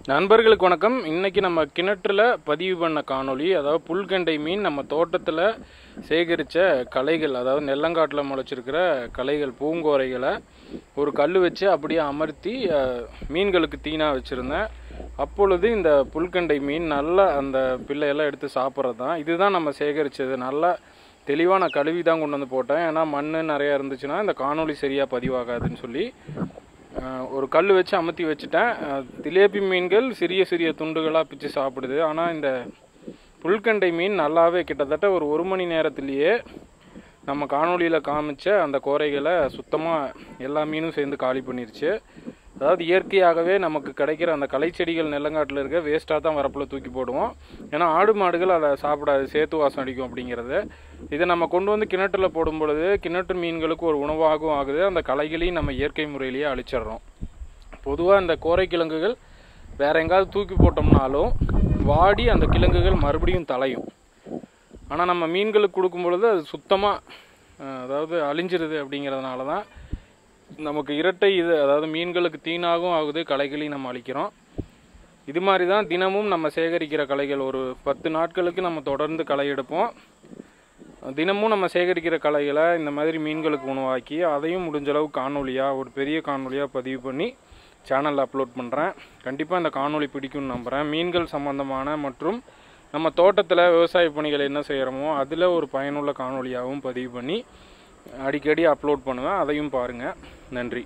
நண்பர்களுக்கு வணக்கம். இன்னைக்கு நம்ம கிணற்றுல பதிவு பண்ண காணொளி, அதாவது புல்கண்டை மீன் நம்ம தோட்டத்தில் சேகரித்த களைகள், அதாவது நெல்லங்காட்டில் முளைச்சிருக்கிற களைகள், பூங்கோரைகளை ஒரு கல் வச்சு அப்படியே அமர்த்தி மீன்களுக்கு தீனாக வச்சுருந்தேன். அப்பொழுது இந்த புல்கண்டை மீன் நல்லா அந்த பிள்ளையெல்லாம் எடுத்து சாப்பிட்றது தான். இதுதான் நம்ம சேகரித்தது. நல்லா தெளிவாக நான் கழுவி தான் கொண்டு வந்து போட்டேன். ஏன்னா மண் நிறையா இருந்துச்சுன்னா இந்த காணொளி சரியாக பதிவாகாதுன்னு சொல்லி ஒரு கல் வச்சு அமர்த்தி வச்சுட்டேன். திலேபி மீன்கள் சிறிய சிறிய துண்டுகளாக பிச்சு சாப்பிடுது. ஆனால் இந்த புல்கண்டை மீன் நல்லாவே கிட்டத்தட்ட ஒரு மணி நேரத்திலேயே நம்ம காணொலியில் காமிச்ச அந்த கோரைகளை சுத்தமாக எல்லா மீனும் சேர்ந்து காலி பண்ணிருச்சு. அதாவது இயற்கையாகவே நமக்கு கிடைக்கிற அந்த களைச்செடிகள் நெல்லங்காட்டில் இருக்க வேஸ்ட்டாக தான் வரப்பில் தூக்கி போடுவோம். ஏன்னா ஆடு மாடுகள் அதை சாப்பிடாது, சேத்து வாசம் அடிக்கும் அப்படிங்கிறது. இதை நம்ம கொண்டு வந்து கிணற்றுல போடும் பொழுது கிணற்று மீன்களுக்கு ஒரு உணவாகவும் ஆகுது. அந்த களைகளையும் நம்ம இயற்கை முறையிலேயே அழிச்சிடுறோம். பொதுவாக இந்த கோரை கிழங்குகள் வேற எங்காவது தூக்கி போட்டோம்னாலும் வாடி அந்த கிழங்குகள் மறுபடியும் தலையும். ஆனால் நம்ம மீன்களுக்கு கொடுக்கும் பொழுது அது சுத்தமாக அதாவது அழிஞ்சிருது. அப்படிங்கிறதுனால தான் நமக்கு இரட்டை இது, அதாவது மீன்களுக்கு தீனாகவும் ஆகுது, களைகளையும் நம்ம அழிக்கிறோம். இது மாதிரி தான் தினமும் நம்ம சேகரிக்கிற களைகள். ஒரு 10 நாட்களுக்கு நம்ம தொடர்ந்து களை எடுப்போம். தினமும் நம்ம சேகரிக்கிற களைகளை இந்த மாதிரி மீன்களுக்கு உணவாக்கி அதையும் முடிஞ்சளவு காணொலியாக, ஒரு பெரிய காணொலியாக பதிவு பண்ணி சேனலில் அப்லோட் பண்ணுறேன். கண்டிப்பாக இந்த காணொலி பிடிக்கும்னு நம்புகிறேன். மீன்கள் சம்பந்தமான மற்றும் நம்ம தோட்டத்தில் விவசாய பணிகள் என்ன செய்கிறோமோ அதில் ஒரு பயனுள்ள காணொலியாகவும் பதிவு பண்ணி அடிக்கடி அப்லோட் பண்ணுவேன். அதையும் பாருங்கள். நன்றி.